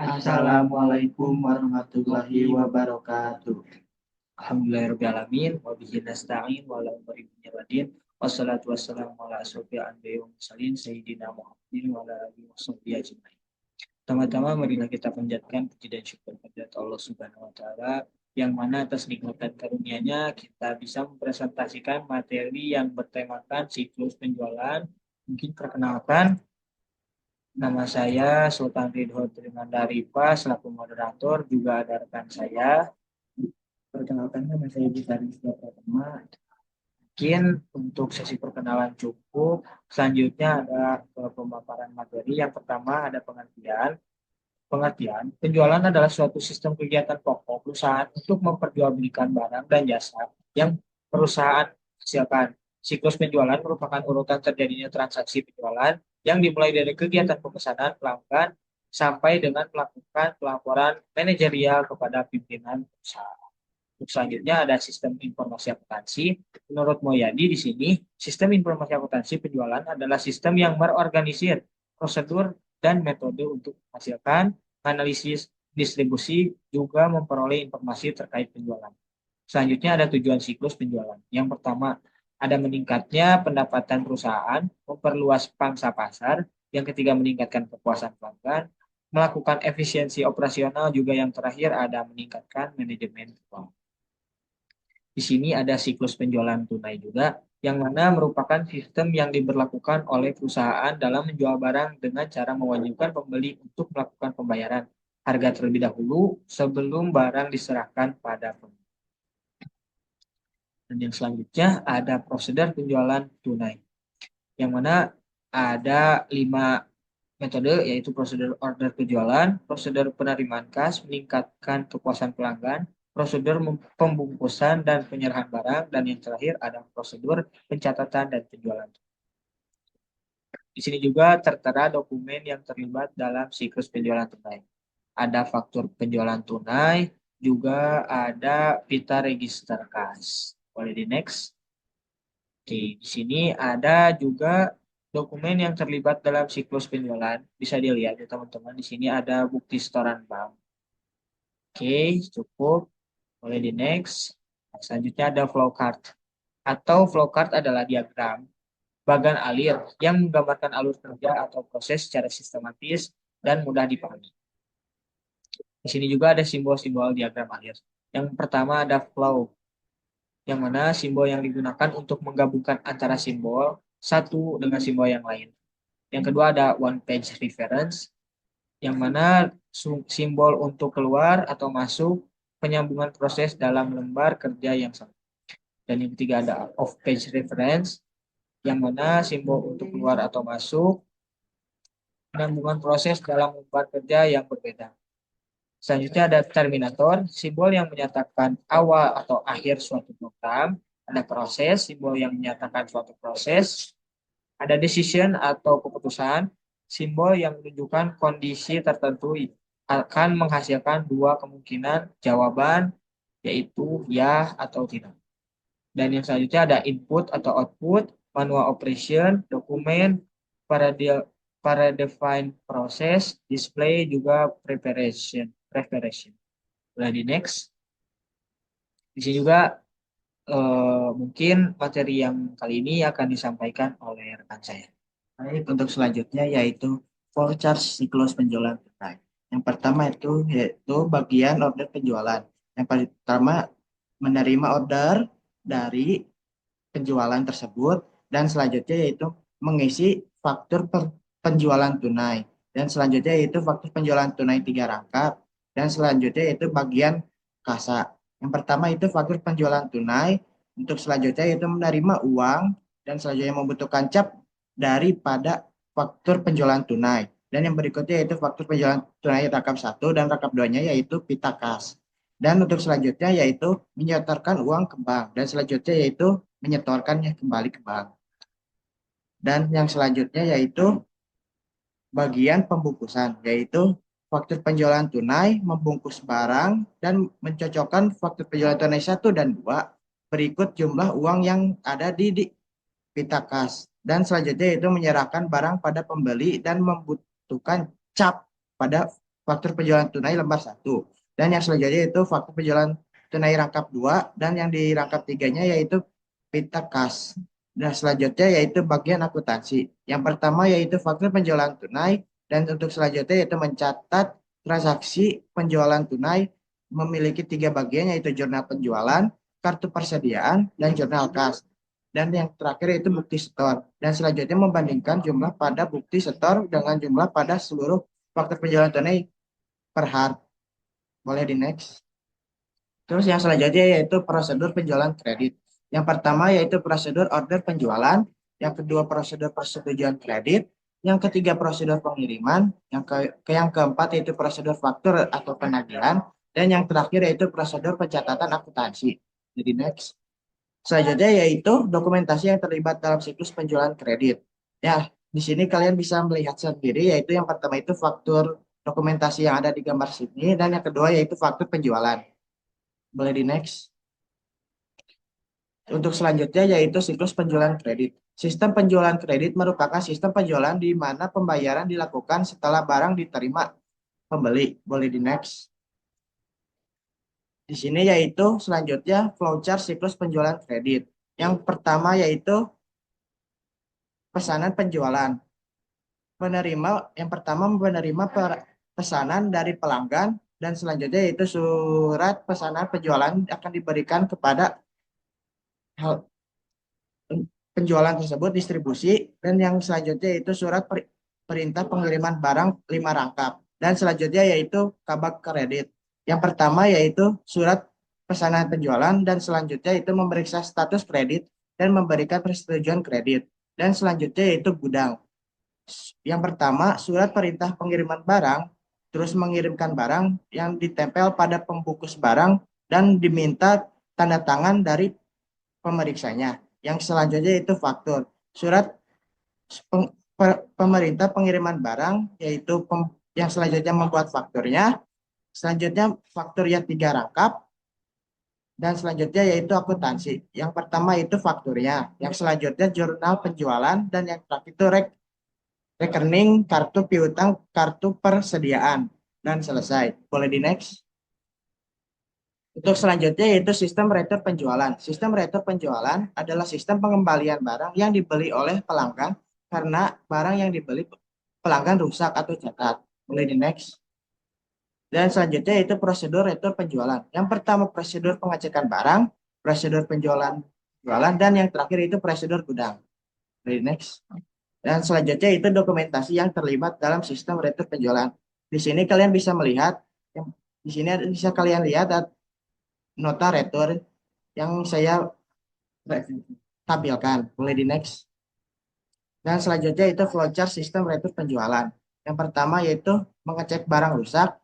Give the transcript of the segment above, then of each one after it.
Assalamualaikum warahmatullahi wabarakatuh. Alhamdulillahirrahmanirrahim. Wabihi nasta'in wa ala umri dunya waddin. Wassalatu wassalamu ala asrofil anbiya'i wal mursalin sayyidina Muhammadin wa ala alihi washabbihi ajmain. Pertama-tama marilah kita panjatkan puji dan syukur kepada Allah Subhanahu wa taala yang mana atas nikmat dan karunia-Nya kita bisa mempresentasikan materi yang bertemakan siklus penjualan. Mungkin perkenalkan, nama saya Sultan Ridho Trimandaripa selaku moderator, juga ada rekan saya. Perkenalkan, nama saya Gitaris Pratama. Mungkin untuk sesi perkenalan cukup. Selanjutnya ada pemaparan materi. Yang pertama ada pengertian. Pengertian, penjualan adalah suatu sistem kegiatan pokok perusahaan untuk memperjualbelikan barang dan jasa yang perusahaan hasilkan. Siklus penjualan merupakan urutan terjadinya transaksi penjualan yang dimulai dari kegiatan pemesanan pelanggan sampai dengan melakukan pelaporan manajerial kepada pimpinan perusahaan. Selanjutnya ada sistem informasi akuntansi. Menurut Moyadi di sini, sistem informasi akuntansi penjualan adalah sistem yang berorganisir prosedur dan metode untuk menghasilkan analisis distribusi juga memperoleh informasi terkait penjualan. Selanjutnya ada tujuan siklus penjualan. Yang pertama, ada meningkatnya pendapatan perusahaan, memperluas pangsa pasar. Yang ketiga, meningkatkan kepuasan pelanggan, melakukan efisiensi operasional, juga yang terakhir ada meningkatkan manajemen keuangan. Di sini ada siklus penjualan tunai juga, yang mana merupakan sistem yang diberlakukan oleh perusahaan dalam menjual barang dengan cara mewajibkan pembeli untuk melakukan pembayaran harga terlebih dahulu sebelum barang diserahkan pada pembeli. Dan yang selanjutnya ada prosedur penjualan tunai, yang mana ada 5 metode, yaitu prosedur order penjualan, prosedur penerimaan kas, meningkatkan kepuasan pelanggan, prosedur pembungkusan dan penyerahan barang, dan yang terakhir ada prosedur pencatatan dan penjualan. Di sini juga tertera dokumen yang terlibat dalam siklus penjualan tunai. Ada faktur penjualan tunai, juga ada pita register kas. Boleh di next. Oke, di sini ada juga dokumen yang terlibat dalam siklus penjualan. Bisa dilihat ya teman-teman. Di sini ada bukti setoran bank. Oke, cukup. Boleh di next. Nah, selanjutnya ada flowchart. Atau flowchart adalah diagram bagan alir yang menggambarkan alur kerja atau proses secara sistematis dan mudah dipahami. Di sini juga ada simbol-simbol diagram alir. Yang pertama ada flow, yang mana simbol yang digunakan untuk menggabungkan antara simbol satu dengan simbol yang lain. Yang kedua ada one page reference, yang mana simbol untuk keluar atau masuk penyambungan proses dalam lembar kerja yang sama. Dan yang ketiga ada off page reference, yang mana simbol untuk keluar atau masuk penyambungan proses dalam lembar kerja yang berbeda. Selanjutnya ada terminator, simbol yang menyatakan awal atau akhir suatu program. Ada proses, simbol yang menyatakan suatu proses. Ada decision atau keputusan, simbol yang menunjukkan kondisi tertentu akan menghasilkan dua kemungkinan jawaban, yaitu ya atau tidak. Dan yang selanjutnya ada input atau output, manual operation, dokumen, para define proses, display, juga preparation. Boleh di next. Di sini juga mungkin materi yang kali ini akan disampaikan oleh rekan saya. Baik, untuk selanjutnya yaitu flowchart siklus penjualan tunai. Yang pertama itu yaitu bagian order penjualan. Yang pertama menerima order dari penjualan tersebut, dan selanjutnya yaitu mengisi faktur penjualan tunai, dan selanjutnya yaitu faktur penjualan tunai 3 rangkap, dan selanjutnya yaitu bagian kasa. Yang pertama itu faktur penjualan tunai, untuk selanjutnya yaitu menerima uang, dan selanjutnya membutuhkan cap daripada faktur penjualan tunai. Dan yang berikutnya yaitu faktur penjualan tunai rangkap 1 dan rangkap 2-nya yaitu pita kas. Dan untuk selanjutnya yaitu menyetorkan uang ke bank, dan selanjutnya yaitu menyetorkannya kembali ke bank. Dan yang selanjutnya yaitu bagian pembungkusan, yaitu faktur penjualan tunai, membungkus barang, dan mencocokkan faktur penjualan tunai 1 dan 2 berikut jumlah uang yang ada di pita kas. Dan selanjutnya yaitu menyerahkan barang pada pembeli dan membutuhkan cap pada faktur penjualan tunai lembar 1. Dan yang selanjutnya itu faktur penjualan tunai rangkap 2. Dan yang di rangkap 3-nya yaitu pita kas. Dan selanjutnya yaitu bagian akuntansi. Yang pertama yaitu faktur penjualan tunai. Dan untuk selanjutnya yaitu mencatat transaksi penjualan tunai memiliki 3 bagian yaitu jurnal penjualan, kartu persediaan, dan jurnal kas. Dan yang terakhir yaitu bukti setor. Dan selanjutnya membandingkan jumlah pada bukti setor dengan jumlah pada seluruh faktur penjualan tunai per hari. Boleh di next. Terus yang selanjutnya yaitu prosedur penjualan kredit. Yang pertama yaitu prosedur order penjualan, yang kedua prosedur persetujuan kredit, yang ketiga prosedur pengiriman, yang keempat yaitu prosedur faktur atau penagihan, dan yang terakhir yaitu prosedur pencatatan akuntansi. Jadi next. Selanjutnya yaitu dokumentasi yang terlibat dalam siklus penjualan kredit. Ya, di sini kalian bisa melihat sendiri yaitu yang pertama itu faktur dokumentasi yang ada di gambar sini, dan yang kedua yaitu faktur penjualan. Boleh di next. Untuk selanjutnya yaitu siklus penjualan kredit. Sistem penjualan kredit merupakan sistem penjualan di mana pembayaran dilakukan setelah barang diterima pembeli. Boleh di next. Di sini yaitu selanjutnya flowchart siklus penjualan kredit. Yang pertama yaitu pesanan penjualan. Yang pertama menerima pesanan dari pelanggan, dan selanjutnya yaitu surat pesanan penjualan akan diberikan kepada hal penjualan tersebut distribusi, dan yang selanjutnya yaitu surat perintah pengiriman barang 5 rangkap, dan selanjutnya yaitu kabak kredit. Yang pertama yaitu surat pesanan penjualan, dan selanjutnya itu memeriksa status kredit dan memberikan persetujuan kredit, dan selanjutnya yaitu gudang. Yang pertama surat perintah pengiriman barang, terus mengirimkan barang yang ditempel pada pembungkus barang dan diminta tanda tangan dari pemeriksanya. Yang selanjutnya itu faktur. Surat pemerintah pengiriman barang, yaitu yang selanjutnya membuat fakturnya. Selanjutnya faktur yang 3 rangkap. Dan selanjutnya yaitu akuntansi. Yang pertama itu fakturnya. Yang selanjutnya jurnal penjualan. Dan yang terakhir itu rekening, kartu piutang, kartu persediaan. Dan selesai. Boleh di next. Untuk selanjutnya yaitu sistem retur penjualan. Sistem retur penjualan adalah sistem pengembalian barang yang dibeli oleh pelanggan karena barang yang dibeli pelanggan rusak atau cacat. Boleh di next. Dan selanjutnya yaitu prosedur retur penjualan. Yang pertama prosedur pengecekan barang, prosedur penjualan, dan yang terakhir itu prosedur gudang. Boleh di next. Dan selanjutnya itu dokumentasi yang terlibat dalam sistem retur penjualan. Di sini kalian bisa melihat, di sini bisa kalian lihat nota retur yang saya tampilkan. Boleh di next. Dan selanjutnya itu flowchart sistem retur penjualan. Yang pertama yaitu mengecek barang rusak,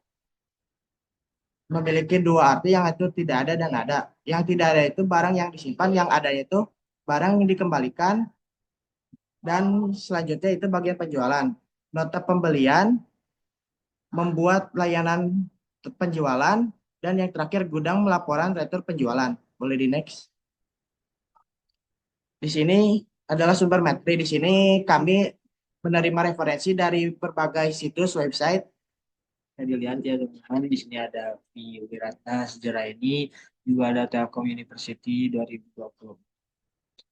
memiliki 2 arti, yang itu tidak ada dan ada. Yang tidak ada itu barang yang disimpan, yang ada itu barang yang dikembalikan, dan selanjutnya itu bagian penjualan. Nota pembelian, membuat layanan penjualan, dan yang terakhir gudang melaporan retur penjualan. Boleh di next. Di sini adalah sumber materi. Di sini kami menerima referensi dari berbagai situs website. Nah, dilihat ya teman-teman, di sini ada Wiratna Sejarah ini, juga ada Telkom University 2020.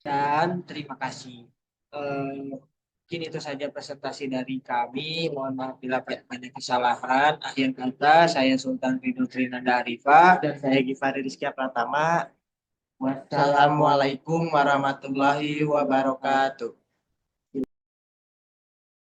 Dan terima kasih. Mungkin itu saja presentasi dari kami. Mohon maaf bila banyak kesalahan. Akhir kata, saya Sultan Ridho Trinanda Arifah dan saya Givari Rizky Pratama. Wassalamualaikum warahmatullahi wabarakatuh.